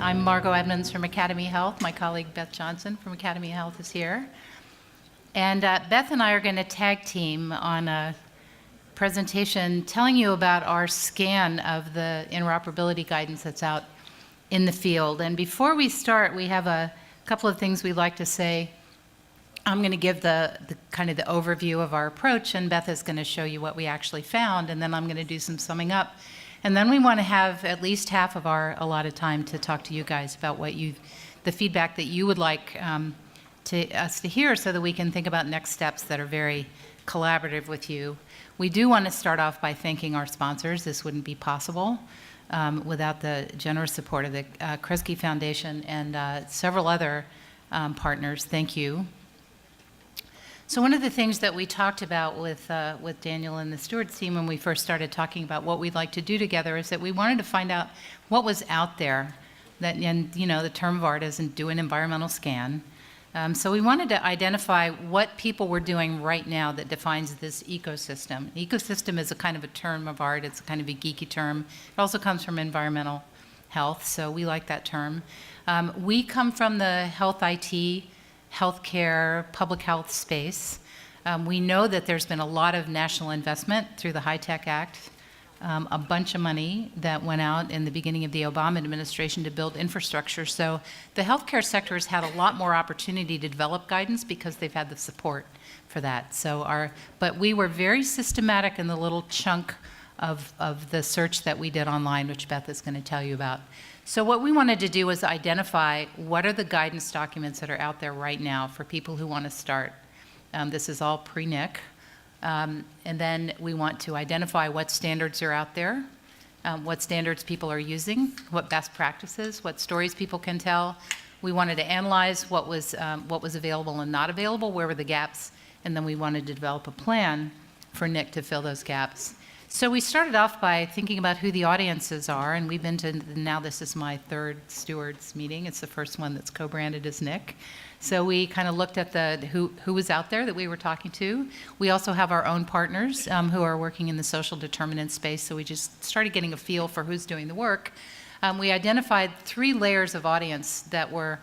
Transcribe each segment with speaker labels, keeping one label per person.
Speaker 1: I'm Margo Edmunds from AcademyHealth. My colleague Beth Johnson from AcademyHealth is here. And Beth and I are going to tag team on a presentation telling you about our scan of the interoperability guidance that's out in the field. And before we start, we have a couple of things we'd like to say. I'm going to give the kind of the overview of our approach, and Beth is going to show you what we actually found, and then I'm going to do some summing up. And then we want to have at least half of our allotted time to talk to you guys about what the feedback that you would like us to hear, so that we can think about next steps that are very collaborative with you. We do want to start off by thanking our sponsors. This wouldn't be possible without the generous support of the Kresge Foundation and several other partners. Thank you. So one of the things that we talked about with Daniel and the stewards team when we first started talking about what we'd like to do together is that we wanted to find out what was out there. And the term of art isn't do an environmental scan. So we wanted to identify what people were doing right now that defines this ecosystem. Ecosystem is a kind of a term of art. It's a kind of a geeky term. It also comes from environmental health, so we like that term. We come from the health IT, healthcare, public health space. We know that there's been a lot of national investment through the HITECH Act, a bunch of money that went out in the beginning of the Obama administration to build infrastructure. So the healthcare sector has had a lot more opportunity to develop guidance because they've had the support for that. But we were very systematic in the little chunk of the search that we did online, which Beth is going to tell you about. So what we wanted to do was identify what are the guidance documents that are out there right now for people who want to start. This is all pre-NIC. And then we want to identify what standards are out there, what standards people are using, what best practices, what stories people can tell. We wanted to analyze what was available and not available, where were the gaps, and then we wanted to develop a plan for NIC to fill those gaps. So we started off by thinking about who the audiences are, and we've been to, now this is my third stewards meeting. It's the first one that's co-branded as NIC. So we kind of looked at who was out there that we were talking to. We also have our own partners who are working in the social determinant space, so we just started getting a feel for who's doing the work. We identified 3 layers of audience that were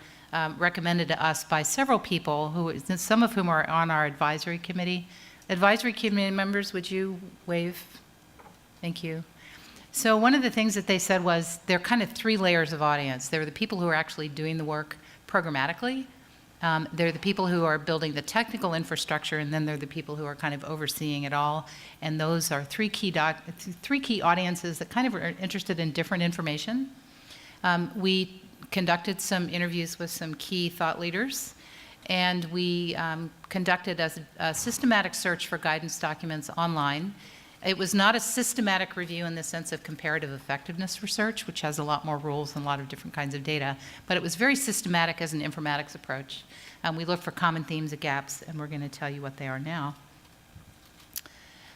Speaker 1: recommended to us by several people, some of whom are on our advisory committee. Advisory committee members, would you wave? Thank you. So one of the things that they said was there are kind of 3 layers of audience. There are the people who are actually doing the work programmatically. They're the people who are building the technical infrastructure, and then they're the people who are kind of overseeing it all. And those are three key audiences that kind of are interested in different information. We conducted some interviews with some key thought leaders, and we conducted a systematic search for guidance documents online. It was not a systematic review in the sense of comparative effectiveness research, which has a lot more rules and a lot of different kinds of data, but it was very systematic as an informatics approach. We looked for common themes and gaps, and we're going to tell you what they are now.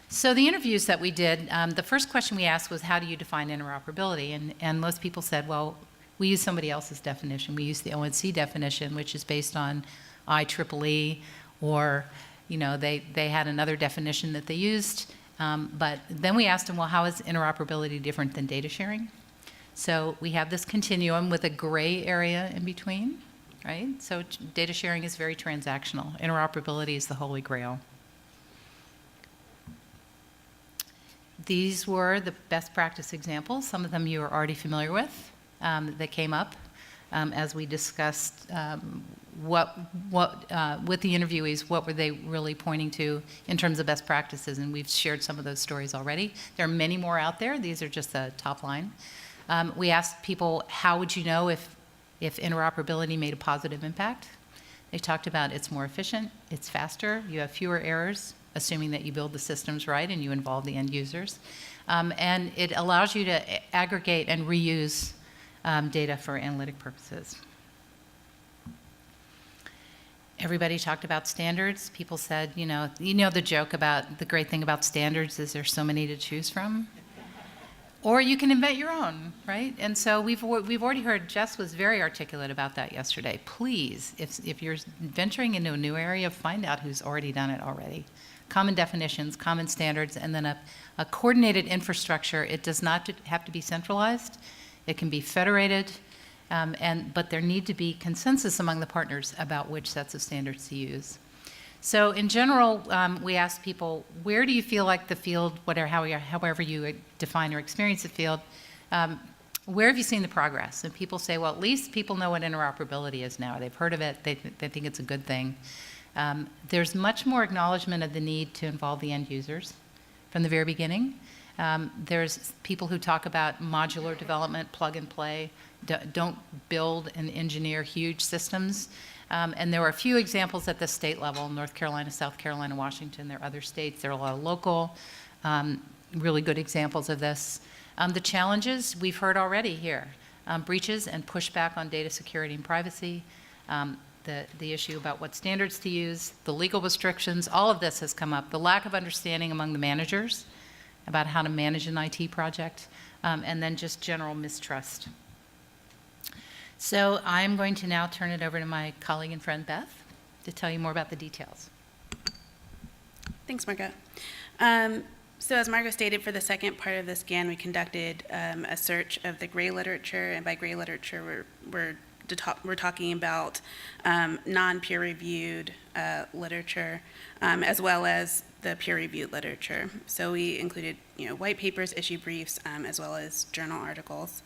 Speaker 1: So the interviews that we did, the first question we asked was, how do you define interoperability? And most people said, well, we use somebody else's definition. We use the ONC definition, which is based on IEEE, or they had another definition that they used. But then we asked them, well, how is interoperability different than data sharing? So we have this continuum with a gray area in between, right? So data sharing is very transactional. Interoperability is the holy grail. These were the best practice examples. Some of them you are already familiar with that came up as we discussed with the interviewees, what were they really pointing to in terms of best practices, and we've shared some of those stories already. There are many more out there. These are just the top line. We asked people, how would you know if interoperability made a positive impact? They talked about it's more efficient, it's faster, you have fewer errors, assuming that you build the systems right and you involve the end users. And it allows you to aggregate and reuse data for analytic purposes. Everybody talked about standards. People said, the joke about the great thing about standards is there's so many to choose from. Or you can invent your own, right? And so we've already heard, Jess was very articulate about that yesterday. Please, if you're venturing into a new area, find out who's already done it already. Common definitions, common standards, and then a coordinated infrastructure. It does not have to be centralized. It can be federated. But there need to be consensus among the partners about which sets of standards to use. So in general, we ask people, where do you feel like the field, however you define or experience the field, where have you seen the progress? And people say, well, at least people know what interoperability is now. They've heard of it. They think it's a good thing. There's much more acknowledgement of the need to involve the end users from the very beginning. There's people who talk about modular development, plug and play, don't build and engineer huge systems. And there were a few examples at the state level, North Carolina, South Carolina, Washington. There are other states. There are a lot of local, really good examples of this. The challenges we've heard already here, breaches and pushback on data security and privacy, the issue about what standards to use, the legal restrictions, all of this has come up. The lack of understanding among the managers about how to manage an IT project, and then just general mistrust. So I'm going to now turn it over to my colleague and friend Beth to tell you more about the details.
Speaker 2: Thanks, Margo. So as Margo stated, for the second part of the scan, we conducted a search of the gray literature, and by gray literature, we're talking about non-peer-reviewed literature, as well as the peer-reviewed literature. So we included, white papers, issue briefs, as well as journal articles.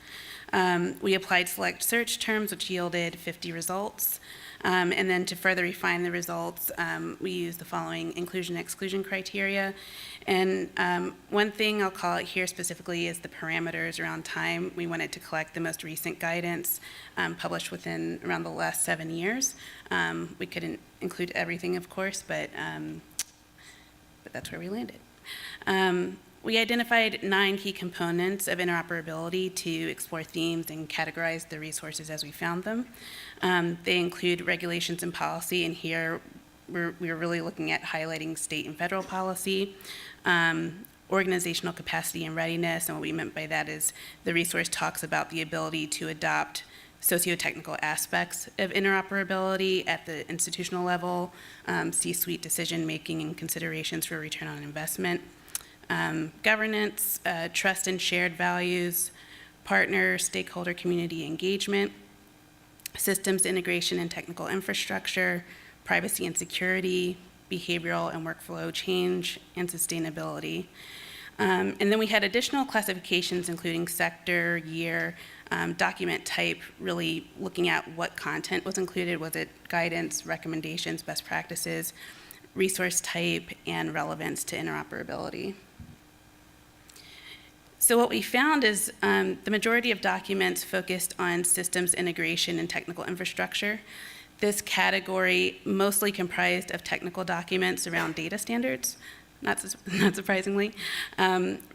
Speaker 2: We applied select search terms, which yielded 50 results. And then to further refine the results, we used the following inclusion-exclusion criteria. And one thing I'll call it here specifically is the parameters around time. We wanted to collect the most recent guidance published within around the last 7 years. We couldn't include everything, of course, but that's where we landed. We identified 9 key components of interoperability to explore themes and categorize the resources as we found them. They include regulations and policy, and here we're really looking at highlighting state and federal policy, organizational capacity and readiness, and what we meant by that is the resource talks about the ability to adopt socio-technical aspects of interoperability at the institutional level, C-suite decision-making and considerations for return on investment. Governance, trust and shared values, partner, stakeholder, community engagement, systems integration and technical infrastructure, privacy and security, behavioral and workflow change, and sustainability. And then we had additional classifications including sector, year, document type, really looking at what content was included. Was it guidance, recommendations, best practices, resource type, and relevance to interoperability? So what we found is the majority of documents focused on systems integration and technical infrastructure. This category mostly comprised of technical documents around data standards, not surprisingly.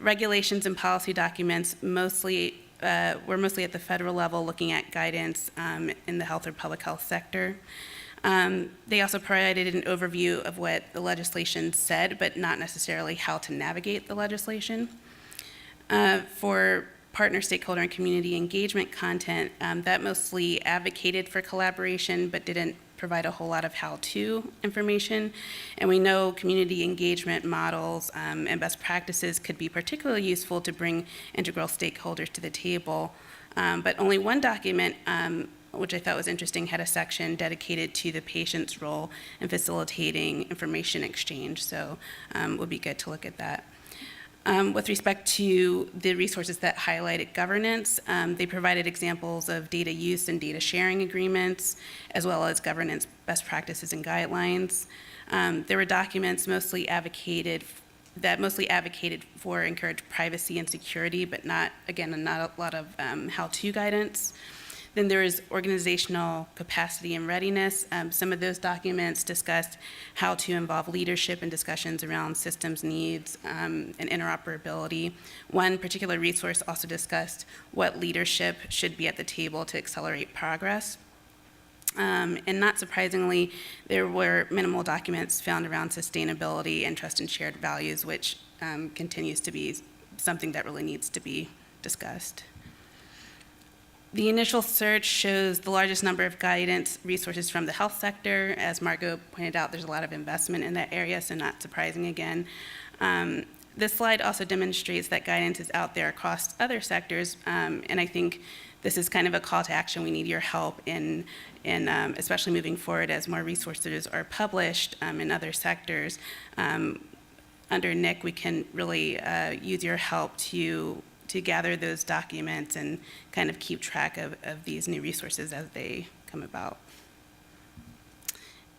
Speaker 2: Regulations and policy documents were mostly at the federal level, looking at guidance in the health or public health sector. They also provided an overview of what the legislation said, but not necessarily how to navigate the legislation. For partner, stakeholder, and community engagement content, that mostly advocated for collaboration, but didn't provide a whole lot of how-to information. And we know community engagement models and best practices could be particularly useful to bring integral stakeholders to the table. But only one document, which I thought was interesting, had a section dedicated to the patient's role in facilitating information exchange. So it would be good to look at that. With respect to the resources that highlighted governance, they provided examples of data use and data sharing agreements, as well as governance best practices and guidelines. There were documents mostly advocated for encourage privacy and security, but not a lot of how-to guidance. Then there is organizational capacity and readiness. Some of those documents discussed how to involve leadership in discussions around systems needs and interoperability. One particular resource also discussed what leadership should be at the table to accelerate progress. And not surprisingly, there were minimal documents found around sustainability and trust and shared values, which continues to be something that really needs to be discussed. The initial search shows the largest number of guidance resources from the health sector. As Margo pointed out, there's a lot of investment in that area, so not surprising again. This slide also demonstrates that guidance is out there across other sectors, and I think this is kind of a call to action. We need your help in especially moving forward as more resources are published in other sectors. Under NIC, we can really use your help to gather those documents and kind of keep track of these new resources as they come about.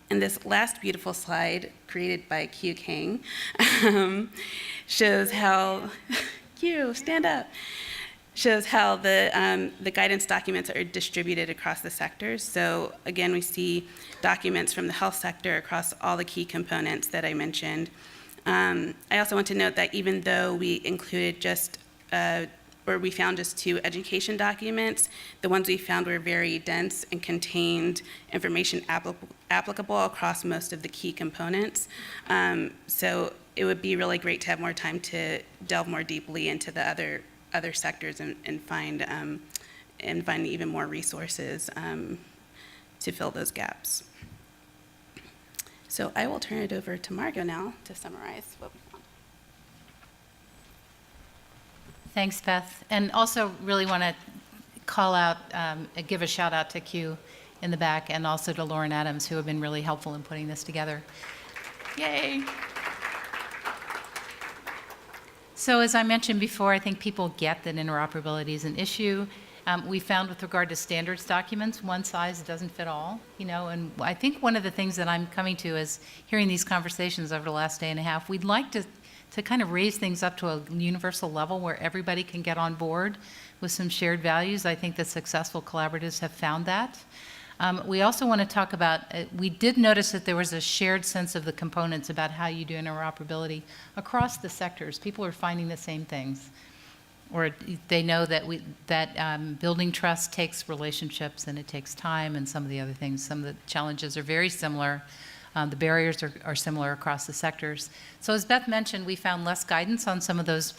Speaker 2: And this last beautiful slide, created by Q King, shows how, Q, stand up, shows how the guidance documents are distributed across the sectors. So again, we see documents from the health sector across all the key components that I mentioned. I also want to note that even though we included we found just 2 education documents, the ones we found were very dense and contained information applicable across most of the key components. So it would be really great to have more time to delve more deeply into the other sectors and find even more resources to fill those gaps. So I will turn it over to Margo now to summarize what we found.
Speaker 1: Thanks, Beth. And also really want to call out, give a shout out to Q in the back and also to Lauren Adams, who have been really helpful in putting this together. Yay. So as I mentioned before, I think people get that interoperability is an issue. We found with regard to standards documents, one size doesn't fit all, and I think one of the things that I'm coming to is hearing these conversations over the last day and a half, we'd like to kind of raise things up to a universal level where everybody can get on board with some shared values. I think that successful collaboratives have found that. We also want to talk about, we did notice that there was a shared sense of the components about how you do interoperability across the sectors. People are finding the same things. Or they know that building trust takes relationships and it takes time and some of the other things. Some of the challenges are very similar. The barriers are similar across the sectors. So as Beth mentioned, we found less guidance on some of those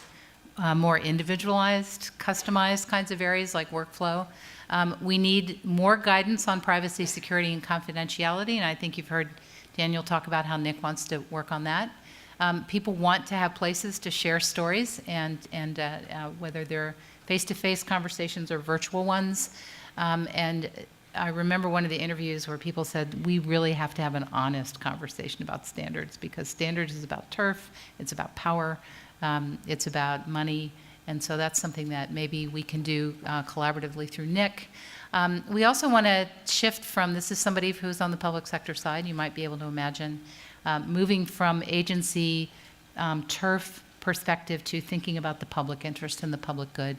Speaker 1: more individualized, customized kinds of areas like workflow. We need more guidance on privacy, security, and confidentiality, and I think you've heard Daniel talk about how NIC wants to work on that. People want to have places to share stories, and whether they're face-to-face conversations or virtual ones. And I remember one of the interviews where people said, we really have to have an honest conversation about standards, because standards is about turf, it's about power, it's about money, and so that's something that maybe we can do collaboratively through NIC. We also want to shift from, this is somebody who's on the public sector side, you might be able to imagine, moving from agency turf perspective to thinking about the public interest and the public good.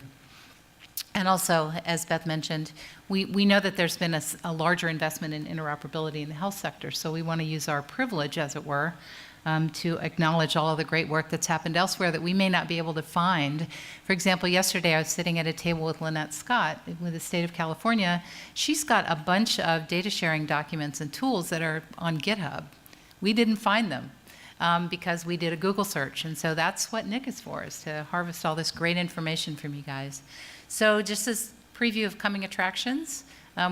Speaker 1: And also, as Beth mentioned, we know that there's been a larger investment in interoperability in the health sector, so we want to use our privilege, as it were, to acknowledge all of the great work that's happened elsewhere that we may not be able to find. For example, yesterday I was sitting at a table with Lynette Scott with the state of California. She's got a bunch of data sharing documents and tools that are on GitHub. We didn't find them because we did a Google search, and so that's what NIC is for, is to harvest all this great information from you guys. So just as preview of coming attractions,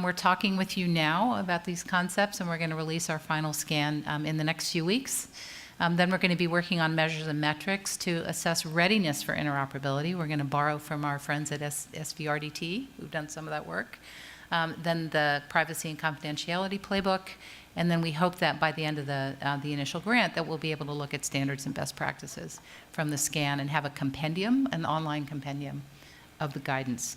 Speaker 1: we're talking with you now about these concepts, and we're going to release our final scan in the next few weeks. Then we're going to be working on measures and metrics to assess readiness for interoperability. We're going to borrow from our friends at SVRDT, who've done some of that work. Then the privacy and confidentiality playbook, and then we hope that by the end of the initial grant that we'll be able to look at standards and best practices from the scan and have a compendium, an online compendium of the guidance.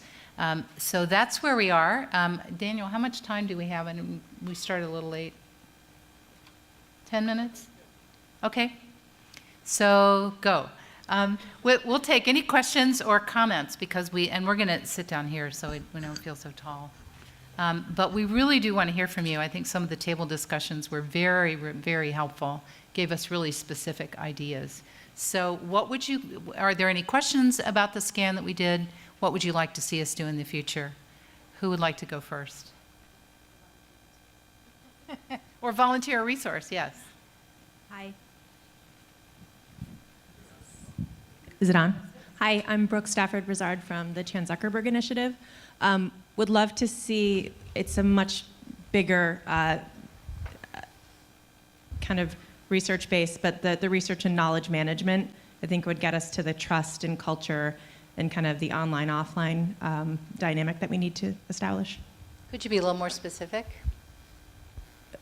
Speaker 1: So that's where we are. Daniel, how much time do we have? And we started a little late. 10 minutes? Okay. So go. We'll take any questions or comments because we're going to sit down here so we don't feel so tall. But we really do want to hear from you. I think some of the table discussions were very, very helpful, gave us really specific ideas. So are there any questions about the scan that we did? What would you like to see us do in the future? Who would like to go first? Or volunteer a resource, yes.
Speaker 3: Hi. Is it on? Hi, I'm Brooke Stafford-Brizard from the Chan Zuckerberg Initiative. Would love to see, it's a much bigger kind of research base, but the research and knowledge management, I think, would get us to the trust and culture and kind of the online-offline dynamic that we need to establish.
Speaker 1: Could you be a little more specific?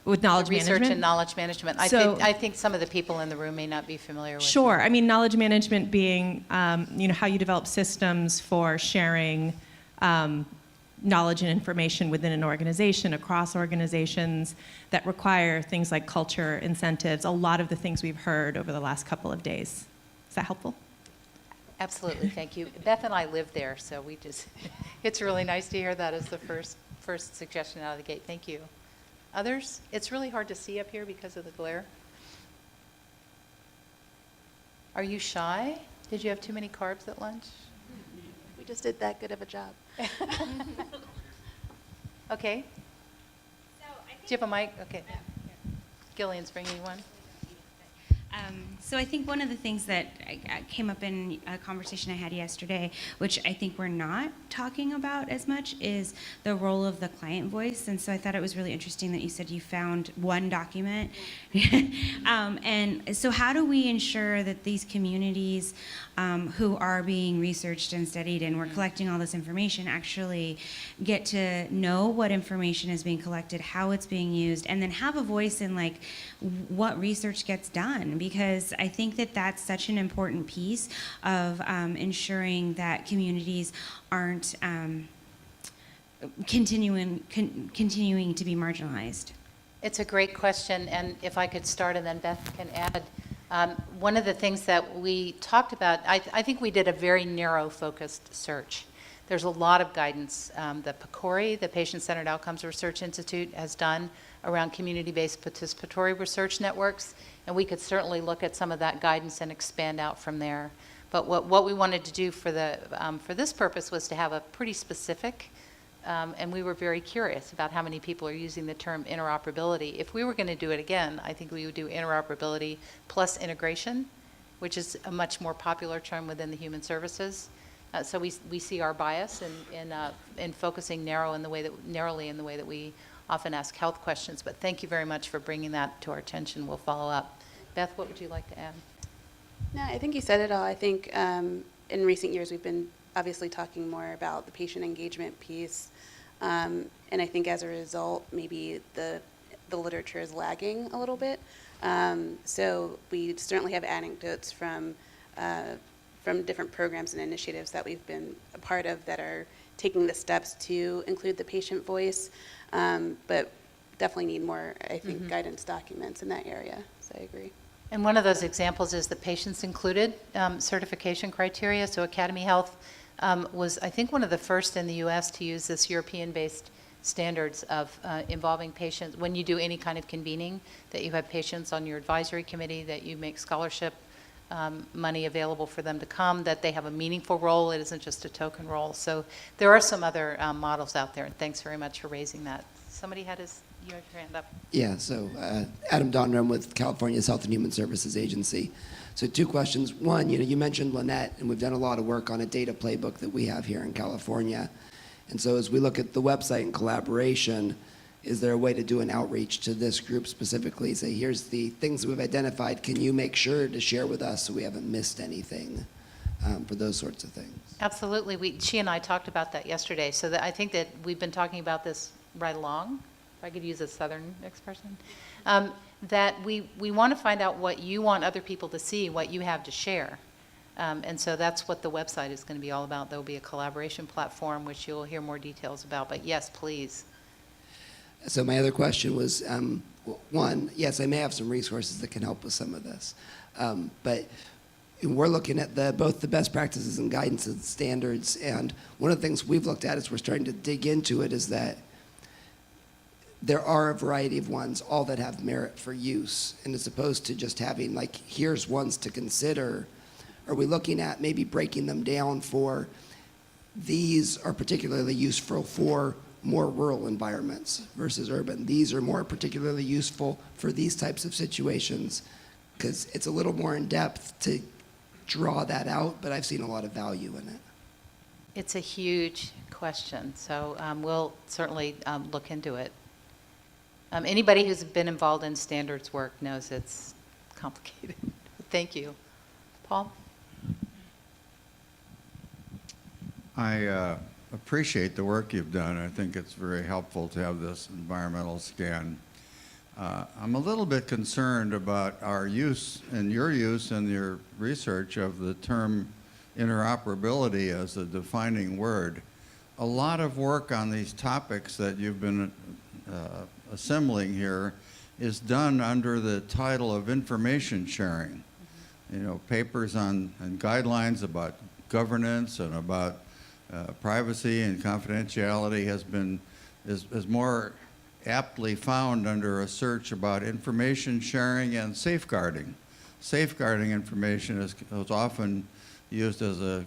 Speaker 3: With knowledge
Speaker 1: Research
Speaker 3: management?
Speaker 1: and knowledge management.
Speaker 3: So-
Speaker 1: I think some of the people in the room may not be familiar with
Speaker 3: Sure.
Speaker 1: that.
Speaker 3: I mean, knowledge management being, how you develop systems for sharing knowledge and information within an organization, across organizations, that require things like culture, incentives, a lot of the things we've heard over the last couple of days. Is that helpful?
Speaker 1: Absolutely, thank you. Beth and I live there, so it's really nice to hear that as the first suggestion out of the gate. Thank you. Others? It's really hard to see up here because of the glare. Are you shy? Did you have too many carbs at lunch?
Speaker 4: We just did that good of a job.
Speaker 1: Okay. Do you have a mic? Okay. Gillian's bringing you one.
Speaker 5: So I think one of the things that came up in a conversation I had yesterday, which I think we're not talking about as much, is the role of the client voice. And so I thought it was really interesting that you said you found one document. And so how do we ensure that these communities who are being researched and studied, and we're collecting all this information, actually get to know what information is being collected, how it's being used, and then have a voice in like what research gets done? Because I think that that's such an important piece of ensuring that communities aren't continuing to be marginalized.
Speaker 1: It's a great question, and if I could start and then Beth can add. One of the things that we talked about, I think we did a very narrow focused search. There's a lot of guidance that PCORI, the Patient-Centered Outcomes Research Institute, has done around community-based participatory research networks, and we could certainly look at some of that guidance and expand out from there. But what we wanted to do for this purpose was to have a pretty specific, and we were very curious about how many people are using the term interoperability. If we were going to do it again, I think we would do interoperability plus integration, which is a much more popular term within the human services. So we see our bias in focusing narrowly in the way that we often ask health questions. But thank you very much for bringing that to our attention. We'll follow up. Beth, what would you like to add?
Speaker 2: No, I think you said it all. I think in recent years we've been obviously talking more about the patient engagement piece, and I think as a result maybe the literature is lagging a little bit. So we certainly have anecdotes from different programs and initiatives that we've been a part of that are taking the steps to include the patient voice, but definitely need more, I think, guidance documents in that area. So I agree.
Speaker 1: And one of those examples is the patients included certification criteria. So AcademyHealth was, I think, one of the first in the U.S. to use this European-based standards of involving patients. When you do any kind of convening, that you have patients on your advisory committee, that you make scholarship money available for them to come, that they have a meaningful role. It isn't just a token role. So there are some other models out there, and thanks very much for raising that. Somebody had your hand up.
Speaker 6: Yeah, so Adam Donner with California's Health and Human Services Agency. So 2 questions. One, you mentioned Lynette, and we've done a lot of work on a data playbook that we have here in California. And so as we look at the website and collaboration, is there a way to do an outreach to this group specifically? Say, here's the things that we've identified. Can you make sure to share with us so we haven't missed anything for those sorts of things?
Speaker 1: Absolutely. She and I talked about that yesterday. So I think that we've been talking about this right along, if I could use a Southern expression, that we want to find out what you want other people to see, what you have to share. And so that's what the website is going to be all about. There will be a collaboration platform, which you'll hear more details about. But yes, please.
Speaker 6: So my other question was, one, yes, I may have some resources that can help with some of this. But we're looking at both the best practices and guidance and standards. And one of the things we've looked at as we're starting to dig into it is that there are a variety of ones, all that have merit for use. And as opposed to just having, like, here's ones to consider, are we looking at maybe breaking them down for these are particularly useful for more rural environments versus urban. These are more particularly useful for these types of situations, because it's a little more in depth to draw that out, but I've seen a lot of value in it.
Speaker 1: It's a huge question, so we'll certainly look into it. Anybody who's been involved in standards work knows it's complicated. Thank you. Paul?
Speaker 7: I appreciate the work you've done. I think it's very helpful to have this environmental scan. I'm a little bit concerned about our use and your research of the term interoperability as a defining word. A lot of work on these topics that you've been assembling here is done under the title of information sharing. You know, papers and guidelines about governance and about privacy and confidentiality is more aptly found under a search about information sharing and safeguarding. Safeguarding information is often used as a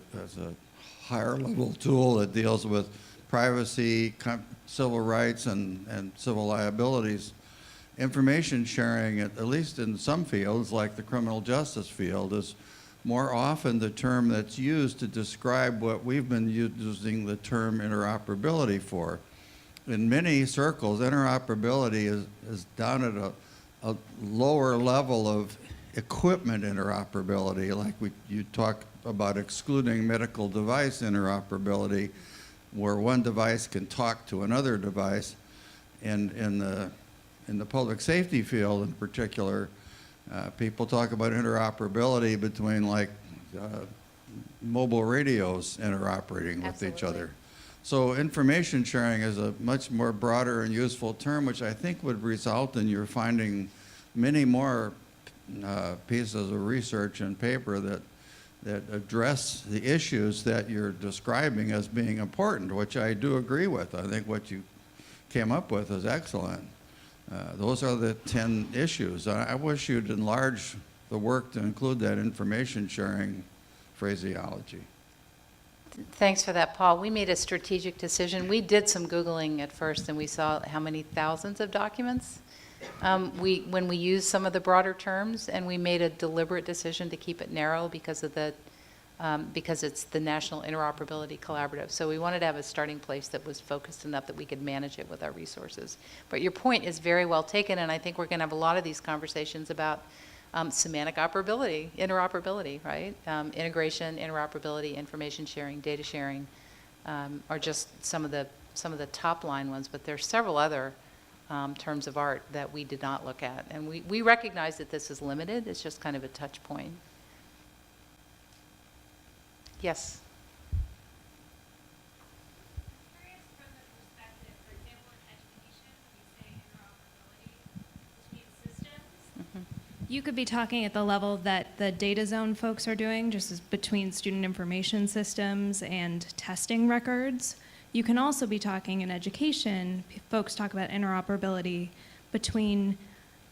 Speaker 7: higher level tool that deals with privacy, civil rights, and civil liabilities. Information sharing, at least in some fields, like the criminal justice field, is more often the term that's used to describe what we've been using the term interoperability for. In many circles, interoperability is down at a lower level of equipment interoperability, like you talk about excluding medical device interoperability, where one device can talk to another device. And in the public safety field in particular, people talk about interoperability between mobile radios interoperating with each other. So information sharing is a much more broader and useful term, which I think would result in your finding many more pieces of research and paper that address the issues that you're describing as being important, which I do agree with. I think what you came up with is excellent. Those are the 10 issues. I wish you'd enlarge the work to include that information sharing phraseology.
Speaker 1: Thanks for that, Paul. We made a strategic decision. We did some Googling at first, and we saw how many thousands of documents when we used some of the broader terms, and we made a deliberate decision to keep it narrow because it's the National Interoperability Collaborative. So we wanted to have a starting place that was focused enough that we could manage it with our resources. But your point is very well taken, and I think we're going to have a lot of these conversations about semantic interoperability, right? Integration, interoperability, information sharing, data sharing are just some of the top line ones, but there's several other terms of art that we did not look at. And we recognize that this is limited. It's just kind of a touch point. Yes.
Speaker 8: Curious from the perspective, for example, in education, when you say interoperability between systems, you could be talking at the level that the data zone folks are doing, just as between student information systems and testing records. You can also be talking in education, folks talk about interoperability between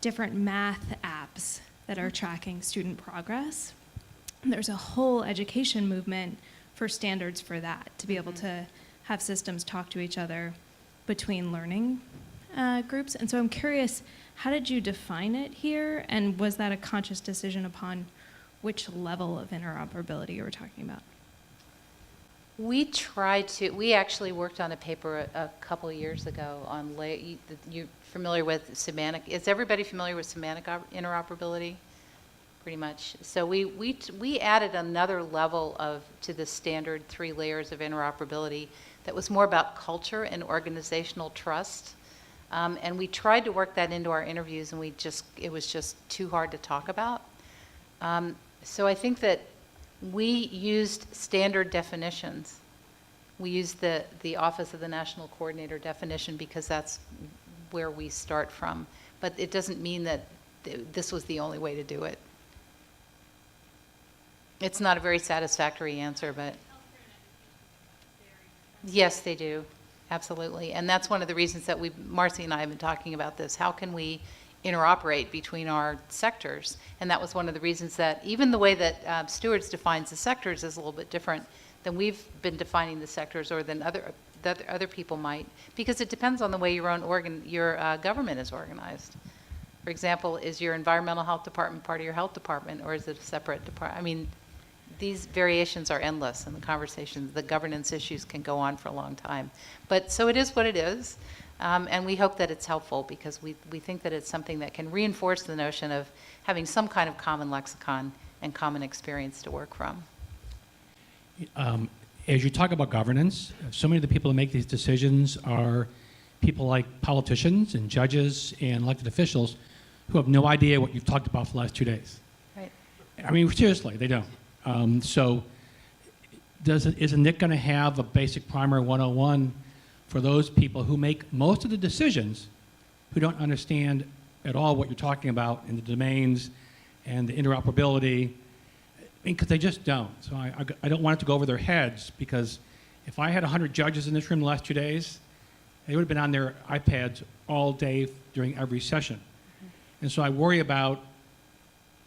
Speaker 8: different math apps that are tracking student progress. There's a whole education movement for standards for that, to be able to have systems talk to each other between learning groups. And so I'm curious, how did you define it here? And was that a conscious decision upon which level of interoperability you were talking about?
Speaker 1: We actually worked on a paper a couple of years ago on, you're familiar with semantic, is everybody familiar with semantic interoperability? Pretty much. So we added another level to the standard 3 layers of interoperability that was more about culture and organizational trust. And we tried to work that into our interviews, and it was just too hard to talk about. So I think that we used standard definitions. We used the Office of the National Coordinator definition because that's where we start from. But it doesn't mean that this was the only way to do it. It's not a very satisfactory answer, but yes, they do. Absolutely. And that's one of the reasons that Marcy and I have been talking about this. How can we interoperate between our sectors? And that was one of the reasons that even the way that Stewards defines the sectors is a little bit different than we've been defining the sectors or than other people might, because it depends on the way your government is organized. For example, is your environmental health department part of your health department, or is it a separate department? I mean, these variations are endless, and the governance issues can go on for a long time. But so it is what it is, and we hope that it's helpful because we think that it's something that can reinforce the notion of having some kind of common lexicon and common experience to work from.
Speaker 9: as you talk about governance, so many of the people who make these decisions are people like politicians and judges and elected officials who have no idea what you've talked about for the last 2 days.
Speaker 1: Right.
Speaker 9: I mean, seriously, they don't. So is a NIC going to have a basic primer 101 for those people who make most of the decisions who don't understand at all what you're talking about in the domains and the interoperability? Because they just don't. So I don't want it to go over their heads, because if I had 100 judges in this room the last 2 days, they would have been on their iPads all day during every session. And so I worry about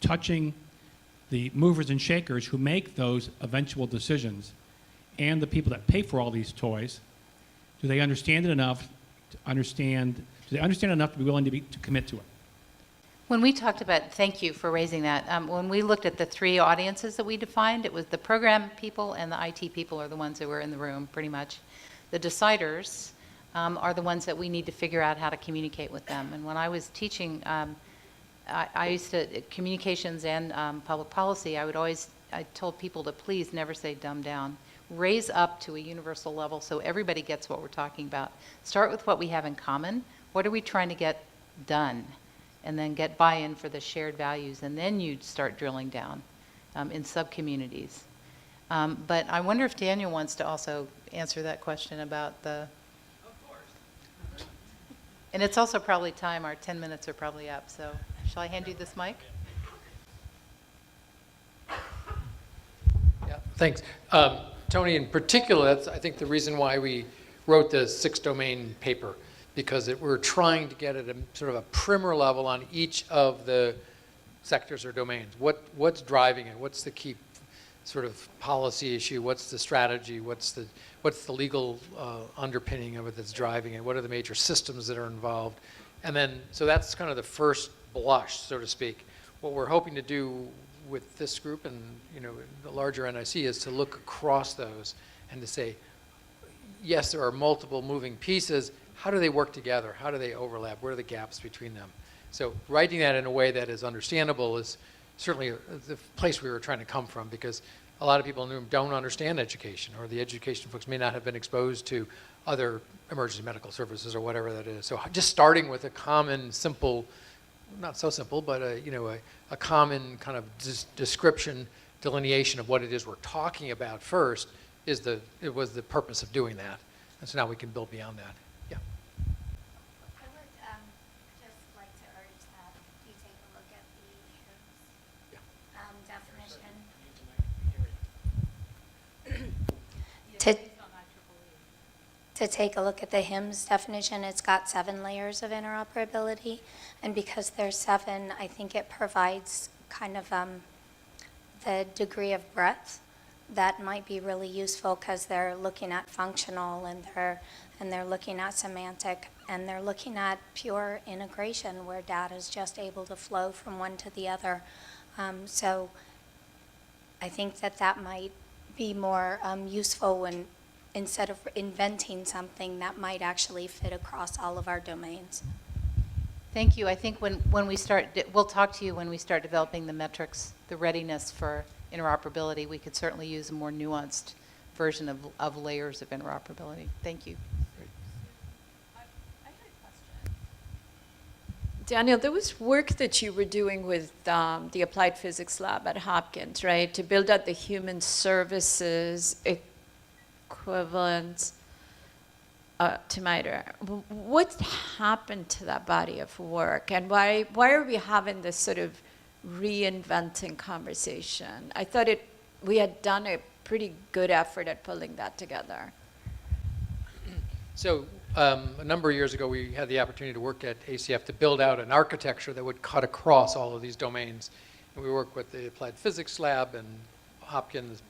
Speaker 9: touching the movers and shakers who make those eventual decisions and the people that pay for all these toys. Do they understand it enough to understand, do they understand enough to be willing to commit to it?
Speaker 1: When we talked about, thank you for raising that, when we looked at the three audiences that we defined, it was the program people and the IT people are the ones that were in the room, pretty much. The deciders are the ones that we need to figure out how to communicate with them. And when I was teaching, I used to, communications and public policy, I told people to please never say dumb down. Raise up to a universal level so everybody gets what we're talking about. Start with what we have in common. What are we trying to get done? And then get buy-in for the shared values, and then you start drilling down in sub-communities. But I wonder if Daniel wants to also answer that question about the... Of course. And it's also probably time, our 10 minutes are probably up, so shall I hand you this mic?
Speaker 10: Yeah, thanks. Tony, in particular, that's, I think, the reason why we wrote the 6-domain paper, because we're trying to get at a sort of a primer level on each of the sectors or domains. What's driving it? What's the key sort of policy issue? What's the strategy? What's the legal underpinning of it that's driving it? What are the major systems that are involved? And then, so that's kind of the first blush, so to speak. What we're hoping to do with this group and the larger NIC is to look across those and to say, yes, there are multiple moving pieces. How do they work together? How do they overlap? Where are the gaps between them? So writing that in a way that is understandable is certainly the place we were trying to come from, because a lot of people in the room don't understand education, or the education folks may not have been exposed to other emergency medical services or whatever that is. So just starting with a common, simple, not so simple, but a common kind of description, delineation of what it is we're talking about first it was the purpose of doing that. And so now we can build beyond that. Yeah.
Speaker 11: I would just like to urge that you take a look at the definition. To take a look at the HIMSS definition, it's got 7 layers of interoperability, and because there's 7, I think it provides kind of the degree of breadth that might be really useful, because they're looking at functional, and they're looking at semantic, and they're looking at pure integration where data is just able to flow from one to the other. So I think that might be more useful when, instead of inventing something that might actually fit across all of our domains.
Speaker 1: Thank you. I think when we start, we'll talk to you when we start developing the metrics, the readiness for interoperability. We could certainly use a more nuanced version of layers of interoperability. Thank you.
Speaker 12: I had a question. Daniel, there was work that you were doing with the Applied Physics Lab at Hopkins, right, to build out the human services equivalent to MITRE. What happened to that body of work, and why are we having this sort of reinventing conversation? I thought we had done a pretty good effort at pulling that together.
Speaker 10: So a number of years ago, we had the opportunity to work at ACF to build out an architecture that would cut across all of these domains. And we worked with the Applied Physics Lab and Hopkins,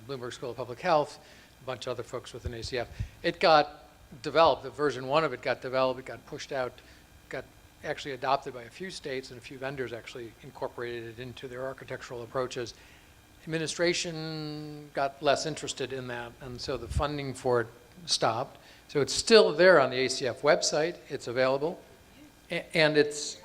Speaker 10: Bloomberg School of Public Health, a bunch of other folks within ACF. It got developed. The version 1 of it got developed. It got pushed out, got actually adopted by a few states, and a few vendors actually incorporated it into their architectural approaches. Administration got less interested in that, and so the funding for it stopped. So it's still there on the ACF website. It's available. And it's,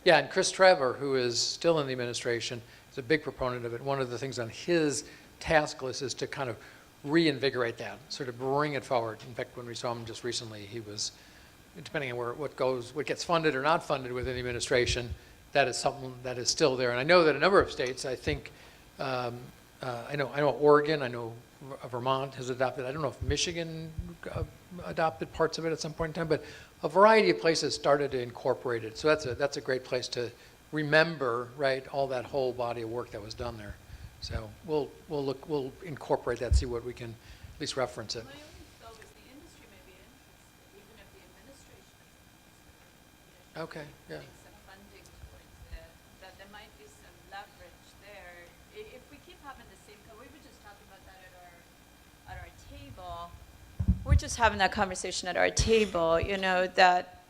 Speaker 10: yeah, and Chris Trevor, who is still in the administration, is a big proponent of it. One of the things on his task list is to kind of reinvigorate that, sort of bring it forward. In fact, when we saw him just recently, he was, depending on what gets funded or not funded within the administration, that is something that is still there. And I know that a number of states, I think, I know Oregon, I know Vermont has adopted, I don't know if Michigan adopted parts of it at some point in time, but a variety of places started to incorporate it. So that's a great place to remember, right, all that whole body of work that was done there. So we'll incorporate that, see what we can at least reference it.
Speaker 12: My only thought was the industry may be interested, even if the administration is
Speaker 10: Okay, yeah.
Speaker 12: putting some funding towards it, that there might be some leverage there. If we keep having the same, we were just talking about that at our table. We're just having that conversation at our table, you know, that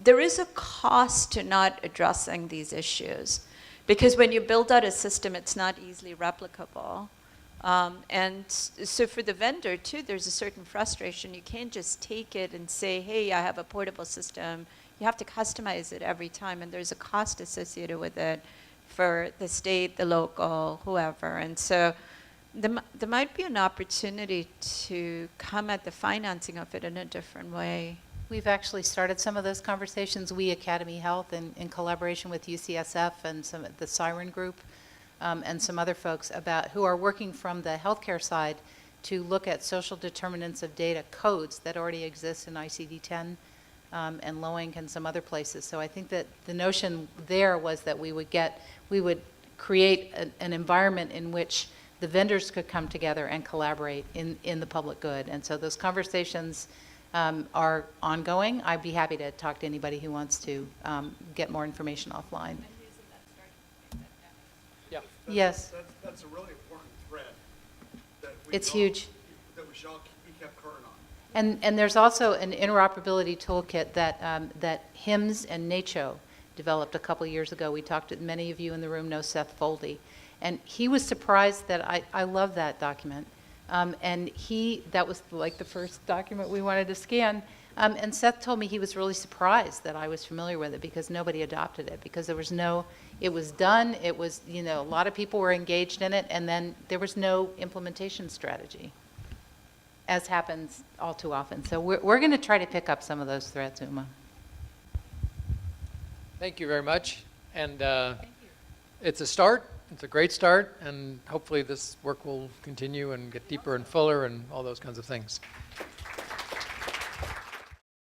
Speaker 12: there is a cost to not addressing these issues. Because when you build out a system, it's not easily replicable. And so for the vendor, too, there's a certain frustration. You can't just take it and say, hey, I have a portable system. You have to customize it every time, and there's a cost associated with it for the state, the local, whoever. And so there might be an opportunity to come at the financing of it in a different way.
Speaker 1: We've actually started some of those conversations, we Academy Health, in collaboration with UCSF and the Siren Group, and some other folks who are working from the healthcare side to look at social determinants of data codes that already exist in ICD-10 and LOINC and some other places. So I think that the notion there was that we would create an environment in which the vendors could come together and collaborate in the public good. And so those conversations are ongoing. I'd be happy to talk to anybody who wants to get more information offline.
Speaker 10: Yeah.
Speaker 1: Yes.
Speaker 13: That's a really important thread.
Speaker 1: It's huge.
Speaker 13: That we should all be kept current on.
Speaker 1: And there's also an interoperability toolkit that HIMSS and NACCHO developed a couple years ago. We talked to, many of you in the room know Seth Foldy. And he was surprised that I love that document. And that was like the first document we wanted to scan. And Seth told me he was really surprised that I was familiar with it because nobody adopted it, because it was done, it was, a lot of people were engaged in it, and then there was no implementation strategy, as happens all too often. So we're going to try to pick up some of those threads, Uma.
Speaker 10: Thank you very much. And it's a start. It's a great start, and hopefully this work will continue and get deeper and fuller and all those kinds of things.